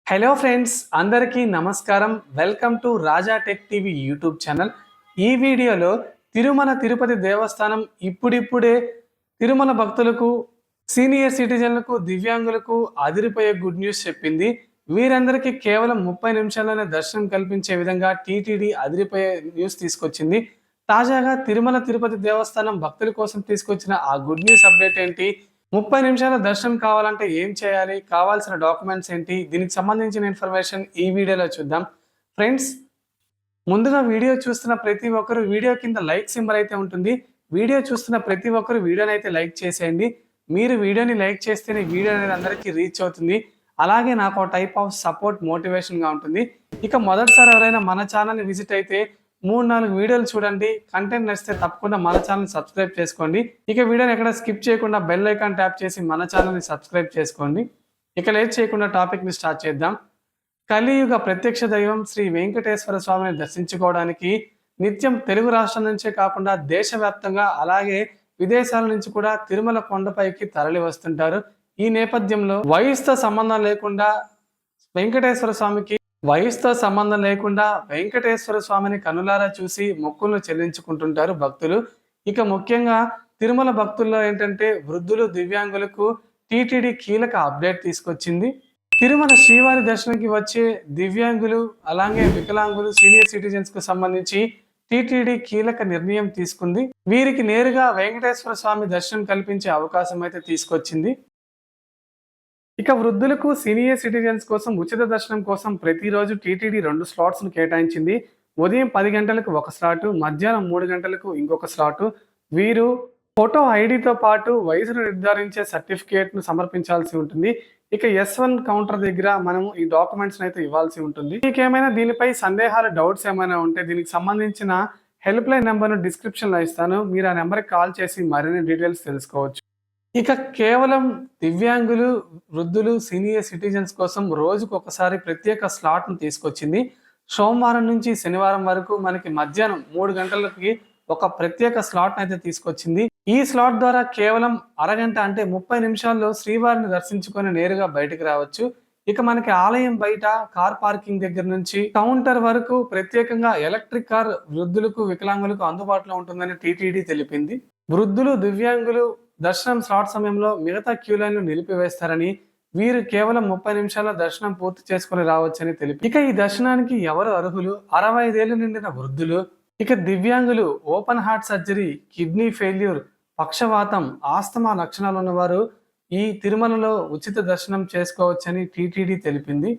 Hello friends, అందరికీ నమస్కారం. Welcome to Raja tech TV YouTube channel. ఈ వీడియోలో తిరుమల తిరుపతి దేవస్థానం ఇప్పుడిప్పుడే తిరుమల భక్తులకు, సీనియర్ సిటిజన్లకు, దివ్యాంగులకు అదిరిపోయే గుడ్ న్యూస్ చెప్పింది. వీరందరికీ కేవలం 30 నిమిషాల్లోనే దర్శనం కల్పించే విధంగా టీటీడీ అదిరిపోయే న్యూస్ తీసుకొచ్చింది. తాజాగా తిరుమల తిరుపతి దేవస్థానం భక్తుల కోసం తీసుకొచ్చిన ఆ గుడ్ న్యూస్ అప్డేట్ ఏంటి? 30 నిమిషాల దర్శనం కావాలంటే ఏం చేయాలి? కావాల్సిన డాక్యుమెంట్స్ ఏంటి? దీనికి సంబంధించిన ఇన్ఫర్మేషన్ ఈ వీడియోలో చూద్దాం. ఫ్రెండ్స్, ముందుగా వీడియో చూస్తున్న ప్రతి ఒక్కరు వీడియో కింద లైక్ సింబల్ అయితే ఉంటుంది. వీడియో చూస్తున్న ప్రతి ఒక్కరు వీడియోని అయితే లైక్ చేసేయండి. మీరు వీడియోని లైక్ చేస్తేనే వీడియో అనేది అందరికీ రీచ్ అవుతుంది. అలాగే నాకు ఒక టైప్ ఆఫ్ సపోర్ట్, మోటివేషన్గా ఉంటుంది. ఇక మొదటిసారి ఎవరైనా మన ఛానల్ని విజిట్ అయితే 3-4 వీడియోలు చూడండి. కంటెంట్ నచ్చితే తప్పకుండా మన ఛానల్ సబ్స్క్రైబ్ చేసుకోండి. ఇక వీడియోని ఎక్కడ స్కిప్ చేయకుండా బెల్ ఐకాన్ ట్యాప్ చేసి మన ఛానల్ని సబ్స్క్రైబ్ చేసుకోండి. ఇక లేట్ చేయకుండా టాపిక్ని స్టార్ట్ చేద్దాం. కలియుగ ప్రత్యక్ష దైవం శ్రీ వెంకటేశ్వర స్వామిని దర్శించుకోవడానికి నిత్యం తెలుగు రాష్ట్రాల నుంచే కాకుండా దేశవ్యాప్తంగా అలాగే విదేశాల నుంచి కూడా తిరుమల కొండపైకి తరలి వస్తుంటారు. ఈ నేపథ్యంలో వయసుతో సంబంధం లేకుండా వెంకటేశ్వర స్వామిని కనులారా చూసి మొక్కులను చెల్లించుకుంటుంటారు భక్తులు. ఇక ముఖ్యంగా తిరుమల భక్తుల్లో ఏంటంటే వృద్ధులు, దివ్యాంగులకు టీటీడీ కీలక అప్డేట్ తీసుకొచ్చింది. తిరుమల శ్రీవారి దర్శనానికి వచ్చే దివ్యాంగులు అలాగే వికలాంగులు, సీనియర్ సిటిజన్స్ కు సంబంధించి టీటీడీ కీలక నిర్ణయం తీసుకుంది. వీరికి నేరుగా వెంకటేశ్వర స్వామి దర్శనం కల్పించే అవకాశం అయితే తీసుకొచ్చింది. ఇక వృద్ధులకు, సీనియర్ సిటిజన్స్ కోసం ఉచిత దర్శనం కోసం ప్రతిరోజు టీటీడీ 2 స్లాట్స్ను కేటాయించింది. ఉదయం 10 గంటలకు ఒక స్లాటు, మధ్యాహ్నం 3 గంటలకు ఇంకొక స్లాటు. వీరు ఫోటో ఐడితో పాటు వయసును నిర్ధారించే సర్టిఫికేట్ను సమర్పించాల్సి ఉంటుంది. ఇక S1 కౌంటర్ దగ్గర మనము ఈ డాక్యుమెంట్స్ అయితే ఇవ్వాల్సి ఉంటుంది. మీకేమైనా దీనిపై సందేహాలు, డౌట్స్ ఏమైనా ఉంటే దీనికి సంబంధించిన హెల్ప్ లైన్ నెంబర్ను డిస్క్రిప్షన్లో ఇస్తాను. మీరు ఆ నెంబర్కి కాల్ చేసి మరిన్ని డీటెయిల్స్ తెలుసుకోవచ్చు. ఇక కేవలం దివ్యాంగులు, వృద్ధులు, సీనియర్ సిటిజన్స్ కోసం రోజుకు ఒకసారి ప్రత్యేక స్లాట్ను తీసుకొచ్చింది. సోమవారం నుంచి శనివారం వరకు మనకి మధ్యాహ్నం 3 గంటలకి ఒక ప్రత్యేక స్లాట్ అయితే తీసుకొచ్చింది. ఈ స్లాట్ ద్వారా కేవలం అరగంట అంటే 30 నిమిషాల్లో శ్రీవారిని దర్శించుకొని నేరుగా బయటకు రావచ్చు. ఇక మనకి ఆలయం బయట కార్ పార్కింగ్ దగ్గర నుంచి కౌంటర్ వరకు ప్రత్యేకంగా ఎలక్ట్రిక్ కార్ వృద్ధులకు, వికలాంగులకు అందుబాటులో ఉంటుందని టీటీడీ తెలిపింది. వృద్ధులు, దివ్యాంగులు దర్శనం స్లాట్ సమయంలో మిగతా క్యూ లైన్లు నిలిపివేస్తారని, వీరు కేవలం 30 నిమిషాల్లో దర్శనం పూర్తి చేసుకుని రావచ్చని తెలిపి ఇక ఈ దర్శనానికి ఎవరు అర్హులు? 65 ఏళ్లు నిండిన వృద్ధులు, ఇక దివ్యాంగులు, open heart surgery, kidney failure, పక్షవాతం, ఆస్తమా లక్షణాలు ఉన్నవారు ఈ తిరుమలలో ఉచిత దర్శనం చేసుకోవచ్చని టీటీడీ తెలిపింది.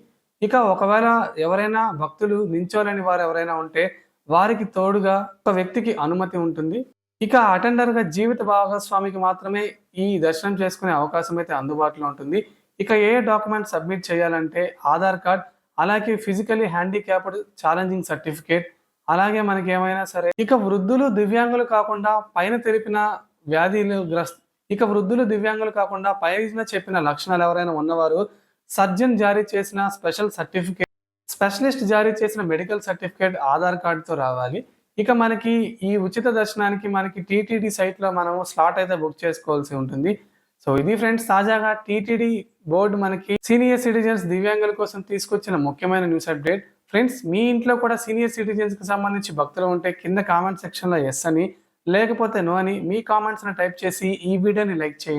ఇక ఒకవేళ ఎవరైనా భక్తులు నించోలేని వారు ఎవరైనా ఉంటే వారికి తోడుగా ఒక వ్యక్తికి అనుమతి ఉంటుంది. ఇక అటెండర్గా జీవిత భాగస్వామికి మాత్రమే ఈ దర్శనం చేసుకునే అవకాశం అయితే అందుబాటులో ఉంటుంది. ఇక ఏ డాక్యుమెంట్ సబ్మిట్ చేయాలంటే ఆధార్ కార్డ్, అలాగే ఫిజికలీ హ్యాండిక్యాప్డ్ ఛాలెంజింగ్ సర్టిఫికేట్, అలాగే మనకి ఏమైనా సరే ఇక వృద్ధులు, దివ్యాంగులు కాకుండా పైన చెప్పిన లక్షణాలు ఎవరైనా ఉన్నవారు సర్జన్ జారీ చేసిన స్పెషలిస్ట్ జారీ చేసిన మెడికల్ సర్టిఫికేట్ ఆధార్ కార్డుతో రావాలి. ఇక మనకి ఈ ఉచిత దర్శనానికి మనకి టీటీడీ సైట్లో మనము స్లాట్ అయితే బుక్ చేసుకోవాల్సి ఉంటుంది. సో ఇది ఫ్రెండ్స్, తాజాగా టీటీడీ బోర్డు మనకి సీనియర్ సిటిజన్స్, దివ్యాంగుల కోసం తీసుకొచ్చిన ముఖ్యమైన న్యూస్ అప్డేట్. ఫ్రెండ్స్, మీ ఇంట్లో కూడా సీనియర్ సిటిజన్స్ కి సంబంధించి భక్తులు ఉంటే కింద కామెంట్ సెక్షన్లో ఎస్ అని లేకపోతే నో అని మీ కామెంట్స్ని టైప్ చేసి ఈ వీడియోని లైక్ చేయండి.